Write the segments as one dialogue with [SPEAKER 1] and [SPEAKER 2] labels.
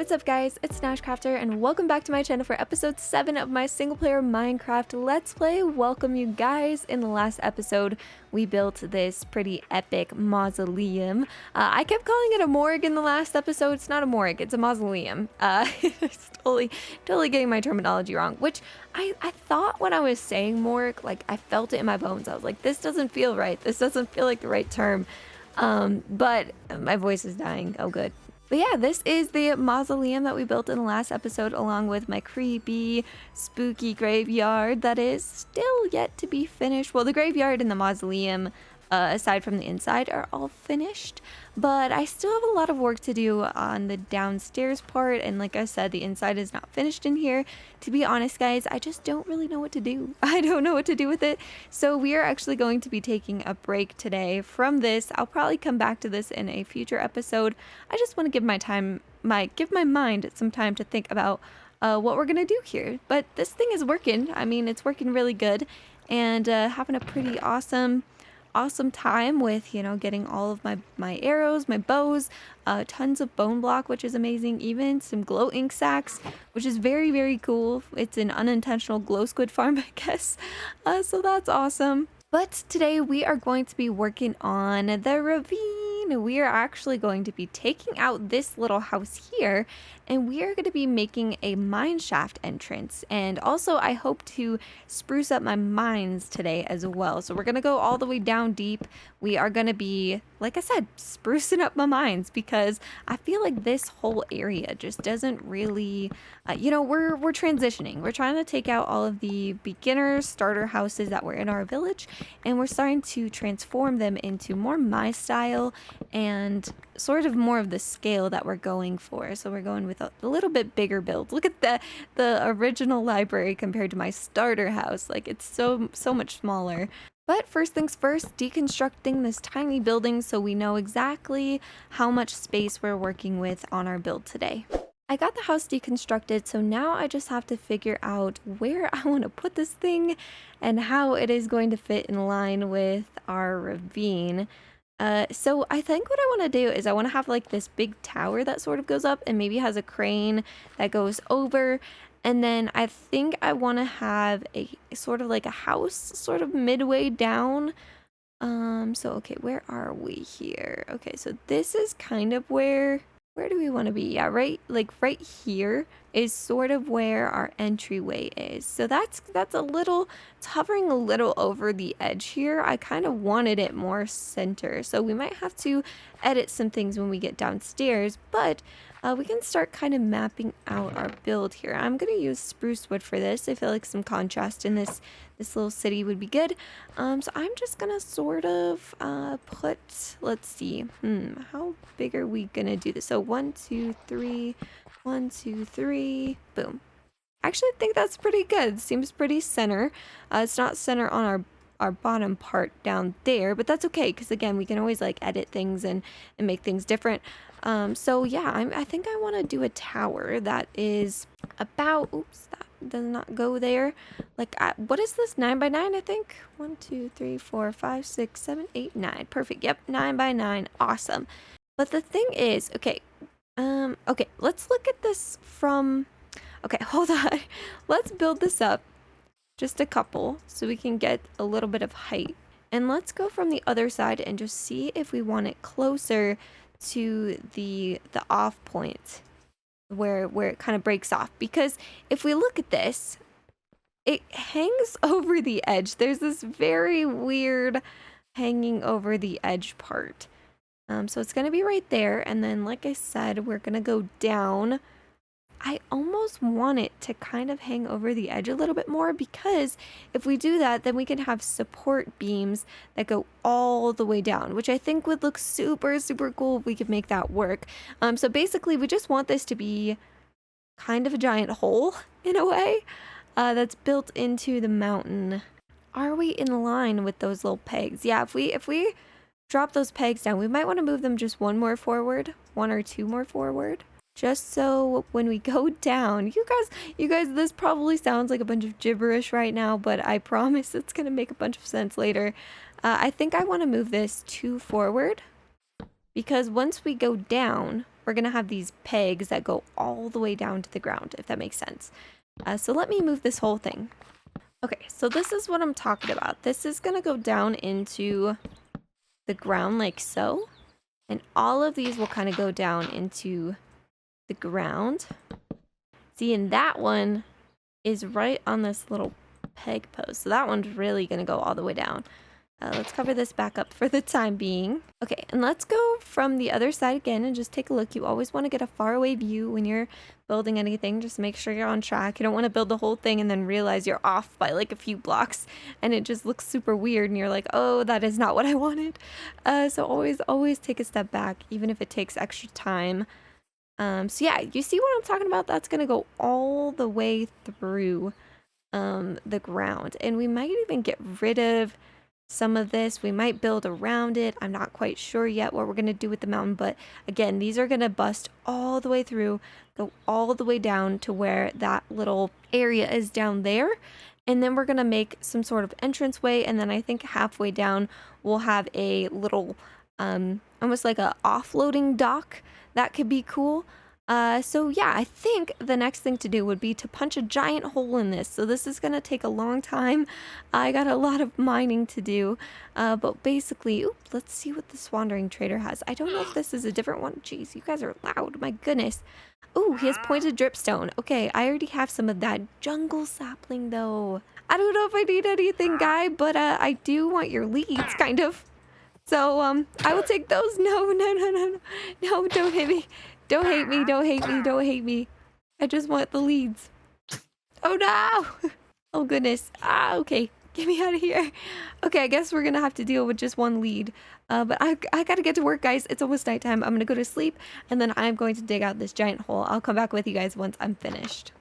[SPEAKER 1] What's up guys, it's NashCrafter and welcome back to my channel for episode 7 of my single player Minecraft Let's Play. Welcome you guys. In the last episode we built this pretty epic mausoleum. I kept calling it a morgue in the last episode. It's not a morgue, it's a mausoleum. It's totally getting my terminology wrong, which I thought when I was saying morgue, like I felt it in my bones. I was like, this doesn't feel right. This doesn't feel like the right term. But my voice is dying. Oh good. But yeah, this is the mausoleum that we built in the last episode, along with my creepy, spooky graveyard that is still yet to be finished. Well, the graveyard and the mausoleum, aside from the inside, are all finished. But I still have a lot of work to do on the downstairs part. And like I said, the inside is not finished in here. To be honest, guys, I just don't really know what to do. I don't know what to do with it. So we are actually going to be taking a break today from this. I'll probably come back to this in a future episode. I just want to give my mind some time to think about what we're going to do here. But this thing is working. I mean, it's working really good and having a pretty awesome time with, you know, getting all of my arrows, my bows, tons of bone block, which is amazing, even some glow ink sacks, which is very cool. It's an unintentional glow squid farm, I guess, so that's awesome. But today we are going to be working on the ravine. We are actually going to be taking out this little house here, and we are going to be making a mine shaft entrance. And also I hope to spruce up my mines today as well. So we're going to go all the way down deep. We are going to be, like I said, sprucing up my mines because I feel like this whole area just doesn't really, you know, we're transitioning. We're trying to take out all of the beginner starter houses that were in our village, and we're starting to transform them into more my style and sort of more of the scale that we're going for. So we're going with a little bit bigger build. Look at the original library compared to my starter house. Like, it's so much smaller. But first things first, deconstructing this tiny building so we know exactly how much space we're working with on our build today. I got the house deconstructed, so now I just have to figure out where I want to put this thing and how it is going to fit in line with our ravine. So I think what I want to do is I want to have like this big tower that sort of goes up and maybe has a crane that goes over. And then I think I want to have a sort of like a house sort of midway down. So okay, where are we here? Okay, so this is kind of where do we want to be? Yeah, right here is sort of where our entryway is. So that's a little, it's hovering a little over the edge here. I kind of wanted it more center. So we might have to edit some things when we get downstairs, but we can start kind of mapping out our build here. I'm going to use spruce wood for this. I feel like some contrast in this little city would be good. So I'm just going to sort of put, let's see, how big are we going to do this? So 1, 2, 3, 1, 2, 3, boom. Actually, I think that's pretty good. Seems pretty center. It's not center on our bottom part down there, but that's okay because again, we can always like edit things and make things different. So yeah, I think I want to do a tower that is about, oops, that does not go there. Like, what is this, 9 by 9? I think 1, 2, 3, 4, 5, 6, 7, 8, 9. Perfect. Yep, 9 by 9. Awesome. But the thing is, okay, okay, let's look at this from, okay, hold on. Let's build this up just a couple so we can get a little bit of height. And let's go from the other side and just see if we want it closer to the off point where it kind of breaks off. Because if we look at this, it hangs over the edge. There's this very weird hanging over the edge part. So it's going to be right there. And then, like I said, we're going to go down. I almost want it to kind of hang over the edge a little bit more, because if we do that, then we can have support beams that go all the way down, which I think would look super cool if we could make that work. So basically we just want this to be kind of a giant hole in a way that's built into the mountain. Are we in line with those little pegs? Yeah, if we drop those pegs down, we might want to move them just one more forward, 1 or 2 more forward. Just so when we go down, you guys, this probably sounds like a bunch of gibberish right now, but I promise it's going to make a bunch of sense later. I think I want to move this 2 forward, because once we go down, we're gonna have these pegs that go all the way down to the ground, if that makes sense. So let me move this whole thing. Okay, so this is what I'm talking about. This is gonna go down into the ground like so. And all of these will kind of go down into the ground. See, and that one is right on this little peg post. So that one's really going to go all the way down. Let's cover this back up for the time being. Okay, and let's go from the other side again and just take a look. You always want to get a faraway view when you're building anything. Just make sure you're on track. You don't want to build the whole thing and then realize you're off by like a few blocks and it just looks super weird and you're like, oh, that is not what I wanted. So always take a step back, even if it takes extra time. So yeah, you see what I'm talking about? That's going to go all the way through the ground. And we might even get rid of some of this. We might build around it. I'm not quite sure yet what we're going to do with the mountain, but again, these are going to bust all the way through, go all the way down to where that little area is down there. And then we're going to make some sort of entranceway. And then I think halfway down, we'll have a little, almost like a offloading dock. That could be cool. So yeah, I think the next thing to do would be to punch a giant hole in this. So this is going to take a long time. I got a lot of mining to do. But basically, let's see what this wandering trader has. I don't know if this is a different one. Jeez, you guys are loud. My goodness. Ooh, he has pointed dripstone. Okay, I already have some of that jungle sapling though. I don't know if I need anything, guy, but I do want your leads, kind of. So, I will take those. No, don't hit me. Don't hate me, don't hate me, don't hate me. I just want the leads. Oh no! Oh goodness. Okay. Get me out of here. Okay, I guess we're gonna have to deal with just one lead. But I gotta get to work, guys. It's almost nighttime. I'm gonna go to sleep, and then I'm going to dig out this giant hole. I'll come back with you guys once I'm finished.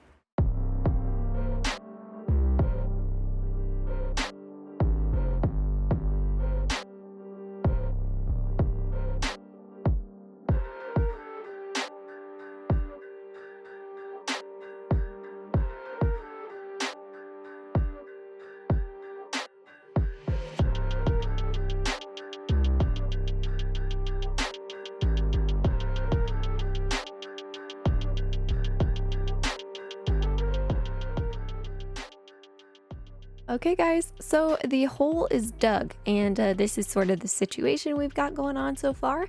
[SPEAKER 1] Okay guys, so the hole is dug and this is sort of the situation we've got going on so far.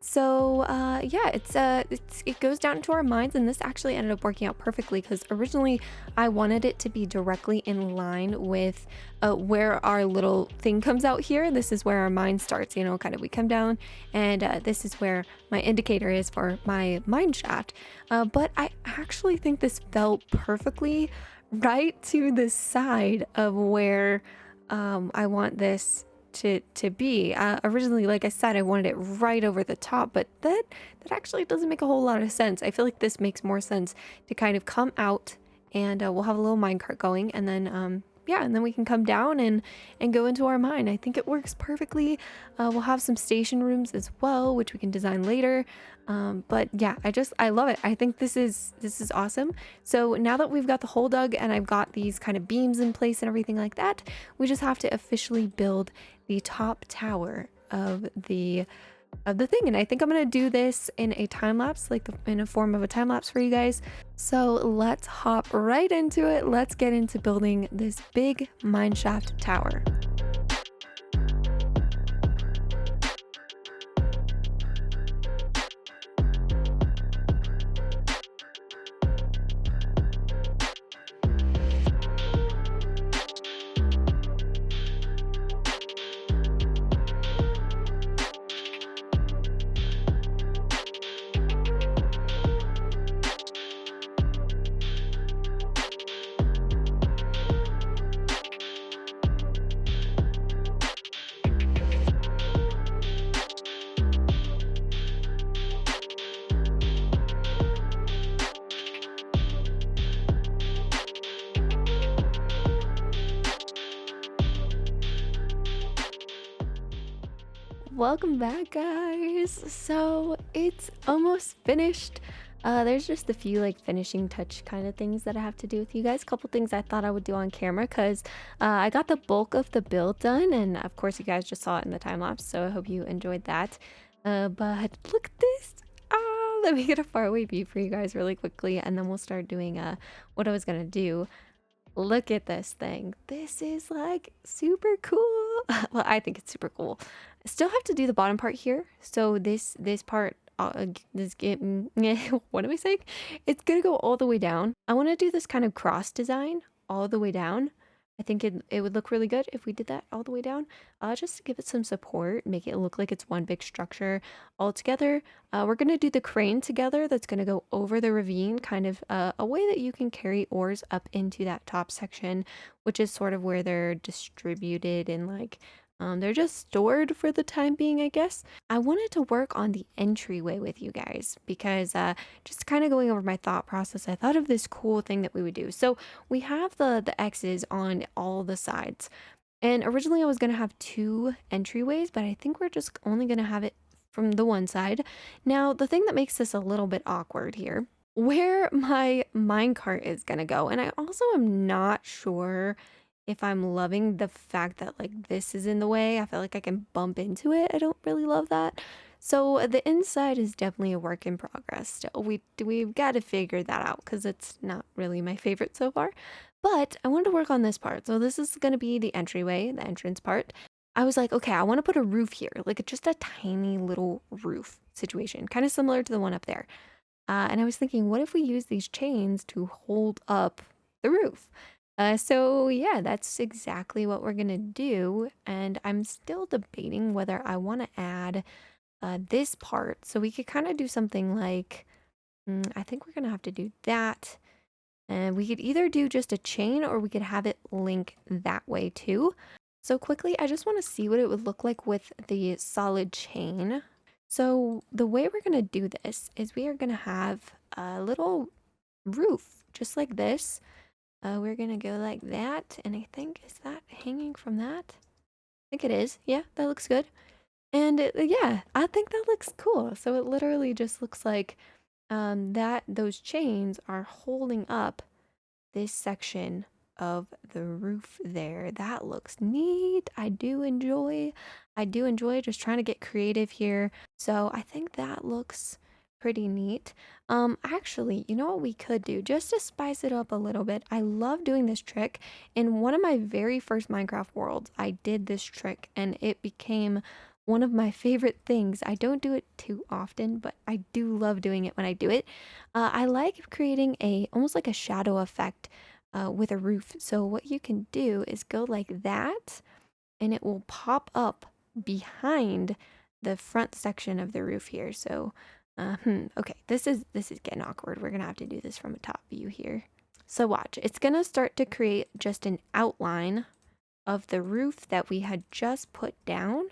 [SPEAKER 1] So yeah, it goes down into our mines, and this actually ended up working out perfectly because originally I wanted it to be directly in line with where our little thing comes out here. This is where our mine starts, you know, kind of we come down, and this is where my indicator is for my mine shaft. But I actually think this fell perfectly right to the side of where I want this to be. Originally, like I said, I wanted it right over the top, but that actually doesn't make a whole lot of sense. I feel like this makes more sense to kind of come out, and we'll have a little minecart going, and then yeah, and then we can come down and go into our mine. I think it works perfectly. We'll have some station rooms as well, which we can design later. But yeah, I love it. I think this is awesome. So now that we've got the hole dug and I've got these kind of beams in place and everything like that, we just have to officially build the top tower of the thing. And I think I'm gonna do this in a time lapse, like in a form of a time lapse for you guys. So let's hop right into it. Let's get into building this big mineshaft tower. Welcome back, guys. So it's almost finished. There's just a few like finishing touch kind of things that I have to do with you guys. A couple things I thought I would do on camera because I got the bulk of the build done, and of course you guys just saw it in the time lapse, so I hope you enjoyed that. But look at this. let me get a faraway view for you guys really quickly, and then we'll start doing what I was gonna do. Look at this thing. This is like super cool. Well, I think it's super cool. I still have to do the bottom part here. So this part, what am I saying? It's gonna go all the way down. I want to do this kind of cross design all the way down. I think it would look really good if we did that all the way down, just to give it some support, make it look like it's one big structure all together. We're going to do the crane together that's going to go over the ravine, kind of a way that you can carry ores up into that top section, which is sort of where they're distributed and like they're just stored for the time being, I guess. I wanted to work on the entryway with you guys because just kind of going over my thought process, I thought of this cool thing that we would do. So we have the X's on all the sides. And originally I was going to have 2 entryways, but I think we're just only going to have it from the one side. Now, the thing that makes this a little bit awkward here, where my minecart is going to go, and I also am not sure if I'm loving the fact that like this is in the way. I feel like I can bump into it. I don't really love that. So the inside is definitely a work in progress. Still, we've got to figure that out because it's not really my favorite so far. But I wanted to work on this part. So this is going to be the entryway, the entrance part. I was like, okay, I want to put a roof here, like just a tiny little roof situation, kind of similar to the one up there. And I was thinking, what if we use these chains to hold up the roof? So yeah, that's exactly what we're gonna do. And I'm still debating whether I want to add this part. So we could kind of do something like, I think we're gonna have to do that. And we could either do just a chain or we could have it link that way too. So quickly, I just want to see what it would look like with the solid chain. So the way we're gonna do this is we are gonna have a little roof just like this. We're gonna go like that, and I think, is that hanging from that? I think it is. Yeah, that looks good. And yeah, I think that looks cool. So it literally just looks like that those chains are holding up this section of the roof there. That looks neat. I do enjoy just trying to get creative here. So I think that looks pretty neat. Actually, you know what we could do just to spice it up a little bit? I love doing this trick. In one of my very first Minecraft worlds, I did this trick and it became one of my favorite things. I don't do it too often, but I do love doing it when I do it. I like creating almost like a shadow effect with a roof. So what you can do is go like that and it will pop up behind the front section of the roof here. So okay, this is getting awkward. We're gonna have to do this from a top view here. So watch, it's gonna start to create just an outline of the roof that we had just put down.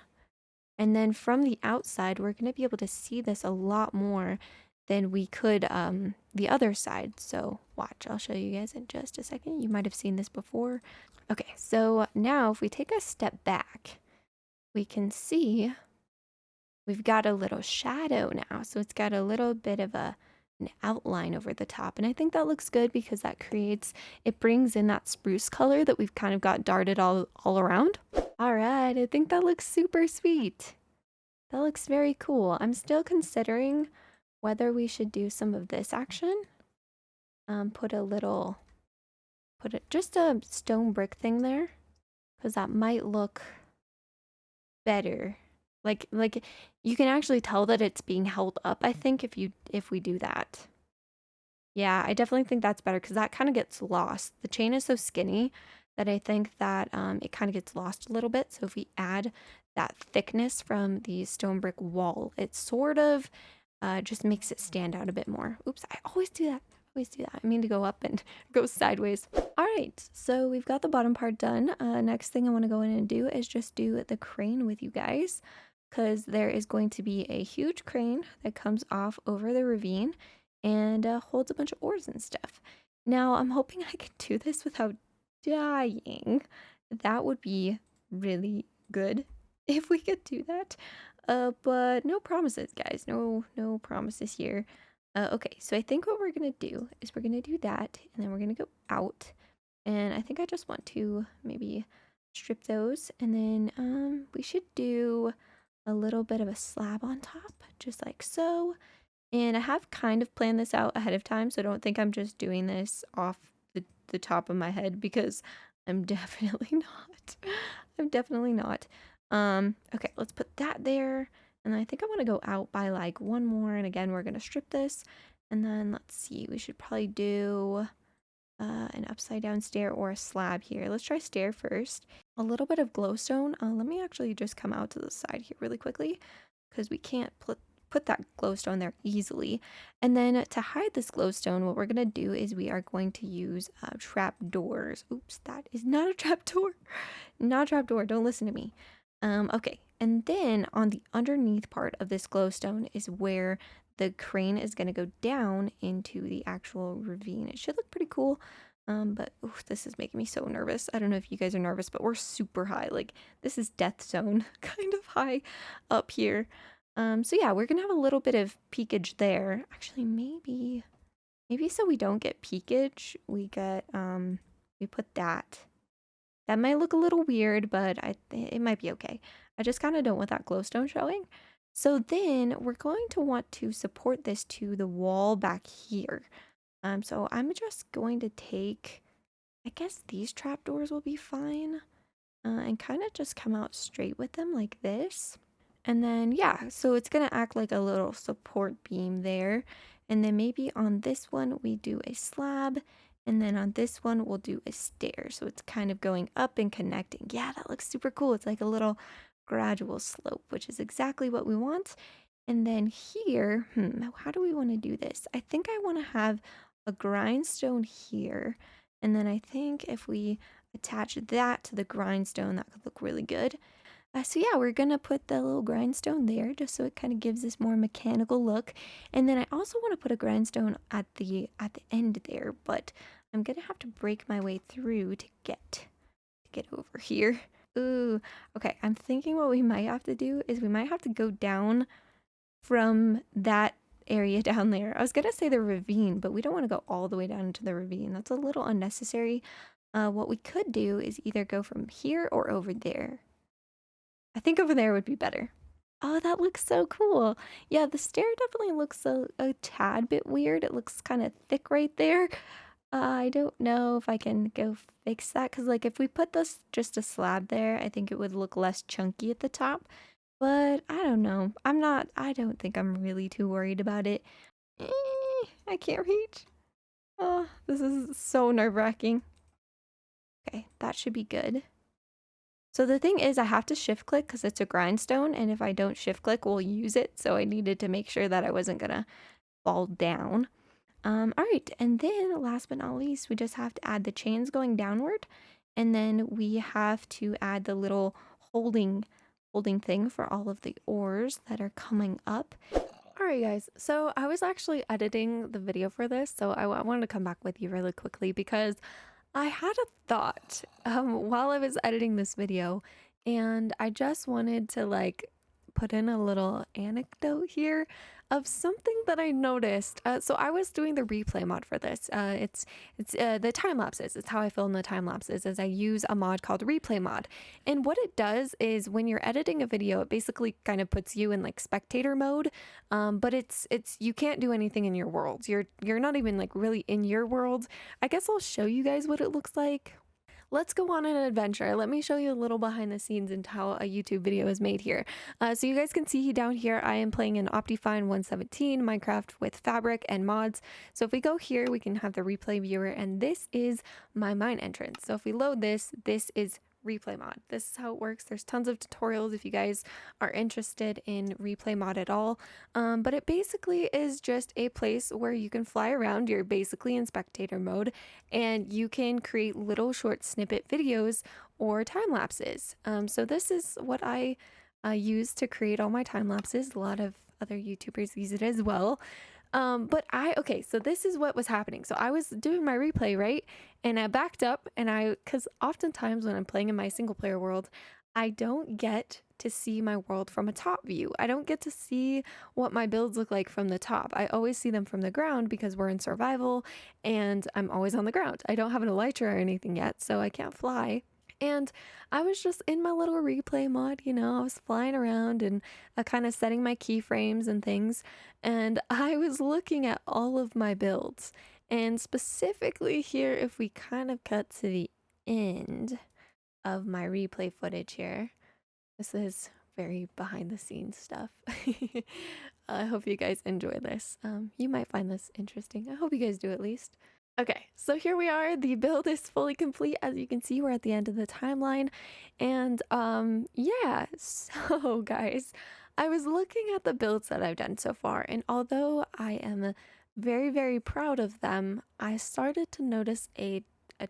[SPEAKER 1] And then from the outside, we're gonna be able to see this a lot more than we could the other side. So watch, I'll show you guys in just a second. You might have seen this before. Okay, so now if we take a step back, we can see we've got a little shadow now. So it's got a little bit of an outline over the top. And I think that looks good because it brings in that spruce color that we've kind of got darted all around. All right, I think that looks super sweet. That looks very cool. I'm still considering whether we should do some of this action. Just a stone brick thing there, because that might look better. Like you can actually tell that it's being held up, I think, if we do that. Yeah, I definitely think that's better because that kind of gets lost. The chain is so skinny that I think that it kind of gets lost a little bit. So if we add that thickness from the stone brick wall, it sort of just makes it stand out a bit more. Oops, I always do that. I mean to go up and go sideways. All right, so we've got the bottom part done. Next thing I want to go in and do is just do the crane with you guys, because there is going to be a huge crane that comes off over the ravine and holds a bunch of ores and stuff. Now, I'm hoping I can do this without dying. That would be really good if we could do that. But no promises, guys. No promises here. Okay, so I think what we're gonna do is we're gonna do that, and then we're gonna go out. And I think I just want to maybe strip those, and then we should do a little bit of a slab on top, just like so. And I have kind of planned this out ahead of time, so don't think I'm just doing this off the top of my head because I'm definitely not. I'm definitely not. Okay, let's put that there. And then I think I want to go out by like one more. And again, we're going to strip this. And then let's see, we should probably do an upside down stair or a slab here. Let's try stair first. A little bit of glowstone. Let me actually just come out to the side here really quickly because we can't put that glowstone there easily. And then to hide this glowstone, what we're going to do is we are going to use trap doors. Oops, that is not a trap door. Not a trap door. Don't listen to me. Okay. And then on the underneath part of this glowstone is where the crane is going to go down into the actual ravine. It should look pretty cool. But oof, this is making me so nervous. I don't know if you guys are nervous, but we're super high. Like, this is death zone kind of high up here. So yeah, we're gonna have a little bit of peakage there. Actually, maybe so we don't get peakage, we get we put that. That might look a little weird, but it might be okay. I just kind of don't want that glowstone showing. So then we're going to want to support this to the wall back here. So I'm just going to take, I guess these trapdoors will be fine, and kind of just come out straight with them like this. And then, yeah, so it's going to act like a little support beam there. And then maybe on this one, we do a slab. And then on this one, we'll do a stair. So it's kind of going up and connecting. Yeah, that looks super cool. It's like a little gradual slope, which is exactly what we want. And then here, how do we want to do this? I think I want to have a grindstone here. And then I think if we attach that to the grindstone, that could look really good. So yeah, we're gonna put the little grindstone there just so it kind of gives this more mechanical look. And then I also want to put a grindstone at the end there, but I'm gonna have to break my way through to get over here. Ooh, okay. I'm thinking what we might have to do is we might have to go down from that area down there. I was gonna say the ravine, but we don't want to go all the way down into the ravine. That's a little unnecessary. What we could do is either go from here or over there. I think over there would be better. Oh, that looks so cool. Yeah, the stair definitely looks a tad bit weird. It looks kind of thick right there. I don't know if I can go fix that because, like, if we put this just a slab there, I think it would look less chunky at the top. But I don't know. I don't think I'm really too worried about it. I can't reach. Oh, this is so nerve-wracking. Okay, that should be good. So the thing is I have to shift click because it's a grindstone, and if I don't shift click, we'll use it. So I needed to make sure that I wasn't gonna fall down. All right, and then last but not least, we just have to add the chains going downward, and then we have to add the little holding thing for all of the ores that are coming up. Alright guys, so I was actually editing the video for this, so I wanted to come back with you really quickly because I had a thought while I was editing this video, and I just wanted to like put in a little anecdote here of something that I noticed. So I was doing the replay mod for this. It's the time lapses. It's how I film the time lapses. Is I use a mod called replay mod, and what it does is when you're editing a video, it basically kind of puts you in like spectator mode. But it's you can't do anything in your world. You're not even like really in your world. I guess I'll show you guys what it looks like. Let's go on an adventure. Let me show you a little behind the scenes into how a YouTube video is made here. So you guys can see down here, I am playing in Optifine 117 Minecraft with fabric and mods. So if we go here, we can have the replay viewer, and this is my mine entrance. So if we load this, this is replay mod. This is how it works. There's tons of tutorials if you guys are interested in replay mod at all. But it basically is just a place where you can fly around. You're basically in spectator mode, and you can create little short snippet videos or time lapses. So this is what I use to create all my time lapses. A lot of other YouTubers use it as well. Okay, so this is what was happening. So I was doing my replay, right? And I backed up, and because oftentimes when I'm playing in my single player world, I don't get to see my world from a top view. I don't get to see what my builds look like from the top. I always see them from the ground because we're in survival and I'm always on the ground. I don't have an elytra or anything yet, so I can't fly. And I was just in my little replay mod, I was flying around and kind of setting my keyframes and things. And I was looking at all of my builds. And specifically here, if we kind of cut to the end of my replay footage here, this is very behind the scenes stuff. I hope you guys enjoy this. You might find this interesting. I hope you guys do at least. Okay, so here we are. The build is fully complete. As you can see, we're at the end of the timeline. And yeah, so guys, I was looking at the builds that I've done so far, and although I am very, very proud of them, I started to notice a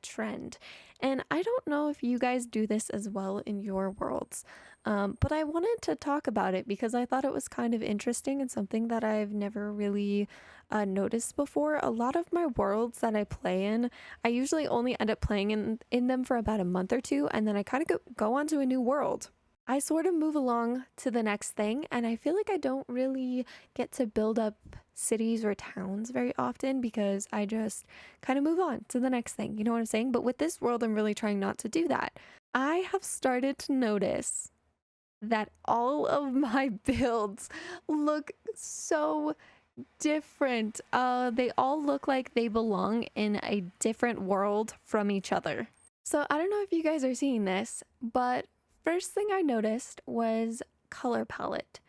[SPEAKER 1] trend. And I don't know if you guys do this as well in your worlds, but I wanted to talk about it because I thought it was kind of interesting and something that I've never really noticed before. A lot of my worlds that I play in, I usually only end up playing in them for about a month or two, and then I kind of go on to a new world. I sort of move along to the next thing, and I feel like I don't really get to build up cities or towns very often because I just kind of move on to the next thing. You know what I'm saying? But with this world, I'm really trying not to do that. I have started to notice that all of my builds look so different. They all look like they belong in a different world from each other. So I don't know if you guys are seeing this, but first thing I noticed was color palette.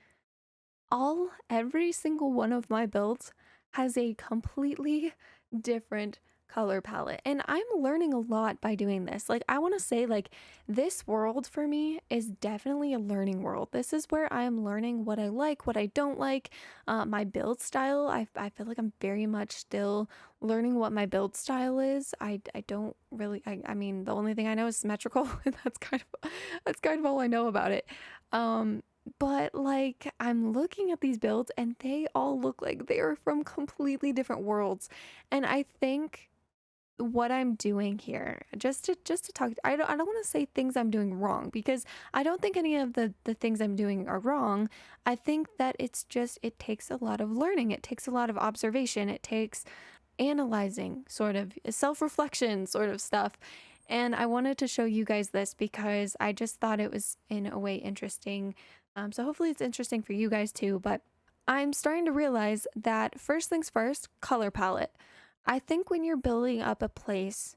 [SPEAKER 1] Every single one of my builds has a completely different color palette, and I'm learning a lot by doing this. Like, I want to say, like, this world for me is definitely a learning world. This is where I'm learning what I like, what I don't like, my build style. I feel like I'm very much still learning what my build style is. I don't really, I mean, the only thing I know is symmetrical, and that's kind of all I know about it. But like, I'm looking at these builds and they all look like they are from completely different worlds. And I think what I'm doing here, just to talk, I don't want to say things I'm doing wrong, because I don't think any of the things I'm doing are wrong. I think that it takes a lot of learning. It takes a lot of observation. It takes analyzing, sort of self-reflection sort of stuff. And I wanted to show you guys this because I just thought it was in a way interesting. So hopefully it's interesting for you guys too. But I'm starting to realize that first things first, color palette. I think when you're building up a place,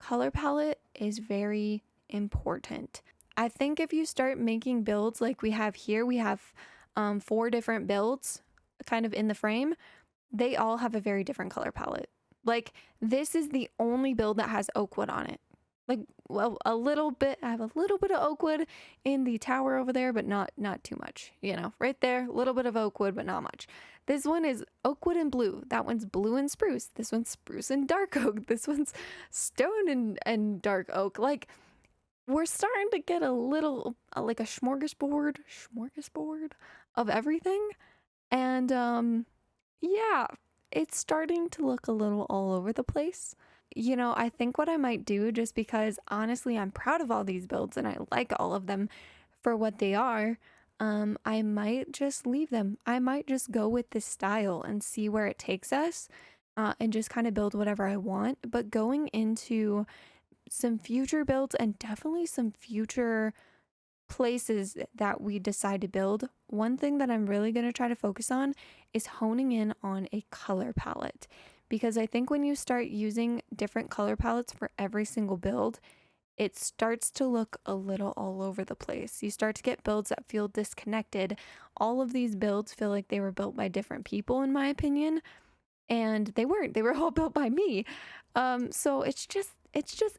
[SPEAKER 1] color palette is very important. I think if you start making builds like we have here, we have 4 different builds kind of in the frame. They all have a very different color palette. Like, this is the only build that has oak wood on it. Like, well, a little bit, I have a little bit of oak wood in the tower over there, but not too much, right there, a little bit of oak wood, but not much. This one is oak wood and blue. That one's blue and spruce. This one's spruce and dark oak. This one's stone and dark oak. Like, we're starting to get a little, like a smorgasbord of everything. And, yeah, it's starting to look a little all over the place. I think what I might do, just because honestly I'm proud of all these builds and I like all of them for what they are, I might just leave them. I might just go with this style and see where it takes us, and just kind of build whatever I want. But going into some future builds and definitely some future places that we decide to build, one thing that I'm really going to try to focus on is honing in on a color palette. Because I think when you start using different color palettes for every single build, it starts to look a little all over the place. You start to get builds that feel disconnected. All of these builds feel like they were built by different people, in my opinion, and they weren't. They were all built by me. So it's just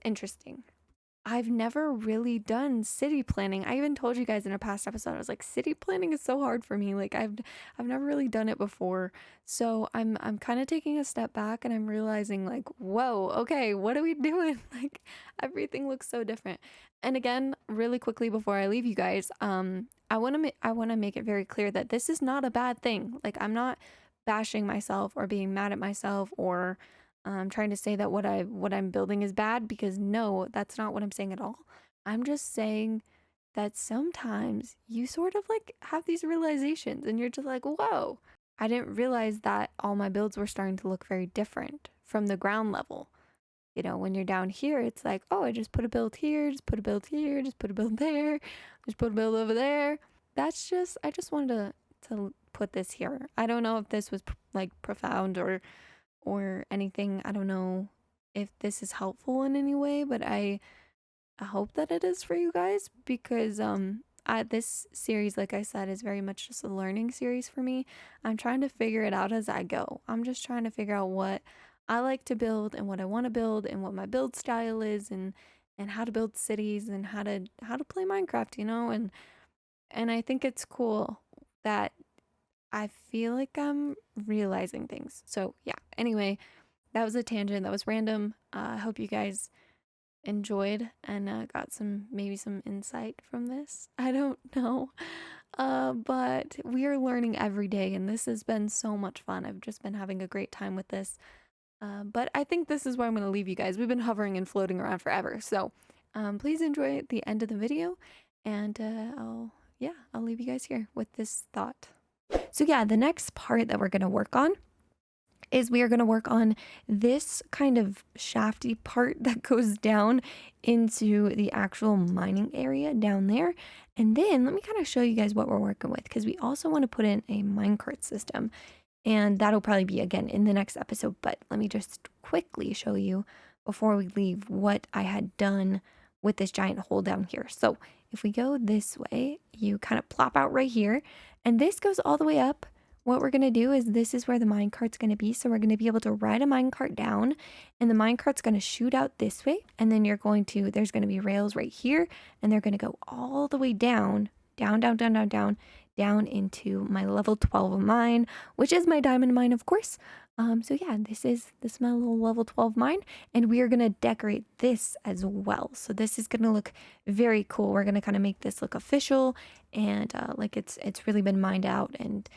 [SPEAKER 1] interesting. I've never really done city planning. I even told you guys in a past episode, I was like, city planning is so hard for me. Like, I've never really done it before. So I'm kind of taking a step back and I'm realizing, like, whoa, okay, what are we doing? Like, everything looks so different. And again, really quickly before I leave you guys, I want to make it very clear that this is not a bad thing. Like, I'm not bashing myself or being mad at myself or trying to say that what I'm building is bad, because no, that's not what I'm saying at all. I'm just saying that sometimes you sort of like have these realizations and you're just like, whoa, I didn't realize that all my builds were starting to look very different from the ground level. you know, when you're down here, it's like, oh, I just put a build here, just put a build here, just put a build there, just put a build over there. That's just, I just wanted to put this here. I don't know if this was like profound or anything. I don't know if this is helpful in any way, but I hope that it is for you guys because this series, like I said, is very much just a learning series for me. I'm trying to figure it out as I go. I'm just trying to figure out what I like to build and what I want to build and what my build style is and how to build cities and how to play Minecraft, you know, and I think it's cool that I feel like I'm realizing things. So, yeah. Anyway, that was a tangent. That was random. I hope you guys enjoyed and got maybe some insight from this. I don't know. But we are learning every day and this has been so much fun. I've just been having a great time with this. But I think this is where I'm going to leave you guys. We've been hovering and floating around forever. So please enjoy the end of the video and I'll leave you guys here with this thought. So yeah, the next part that we're going to work on is we are going to work on this kind of shafty part that goes down into the actual mining area down there. And then let me kind of show you guys what we're working with because we also want to put in a minecart system. And that'll probably be again in the next episode. But let me just quickly show you before we leave what I had done with this giant hole down here. So if we go this way, you kind of plop out right here. And this goes all the way up. What we're going to do is this is where the minecart's going to be. So we're going to be able to ride a minecart down and the minecart's going to shoot out this way. And then there's going to be rails right here and they're going to go all the way down into my level 12 mine, which is my diamond mine, of course. So yeah, this is my little level 12 mine, and we are gonna decorate this as well. So this is gonna look very cool. We're gonna kind of make this look official and like it's really been mined out and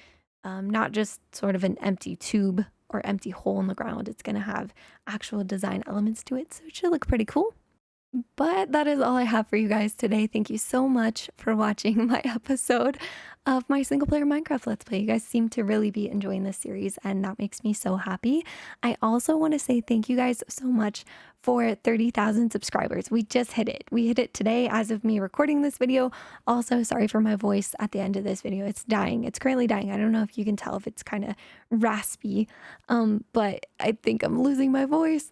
[SPEAKER 1] not just sort of an empty tube or empty hole in the ground. It's gonna have actual design elements to it, so it should look pretty cool. But that is all I have for you guys today. Thank you so much for watching my episode of my single player Minecraft Let's Play. You guys seem to really be enjoying this series and that makes me so happy. I also want to say thank you guys so much for 30,000 subscribers. We just hit it. We hit it today as of me recording this video. Also, sorry for my voice at the end of this video. It's dying. It's currently dying. I don't know if you can tell if it's kind of raspy, but I think I'm losing my voice.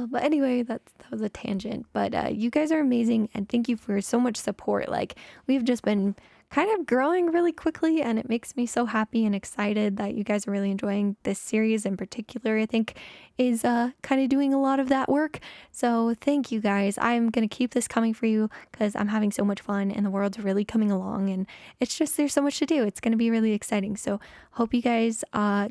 [SPEAKER 1] But anyway, that was a tangent. But you guys are amazing and thank you for so much support. Like we've just been kind of growing really quickly and it makes me so happy and excited that you guys are really enjoying this series in particular. I think is kind of doing a lot of that work. So thank you guys. I'm going to keep this coming for you because I'm having so much fun and the world's really coming along and it's just there's so much to do. It's going to be really exciting. So hope you guys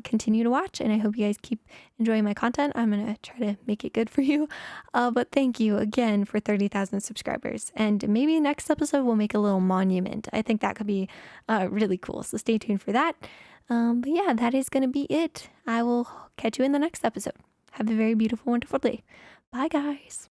[SPEAKER 1] continue to watch and I hope you guys keep enjoying my content. I'm going to try to make it good for you. But thank you again for 30,000 subscribers. And maybe next episode we'll make a little monument. I think that could be really cool. So stay tuned for that. But yeah, that is going to be it. I will catch you in the next episode. Have a very beautiful, wonderful day. Bye, guys.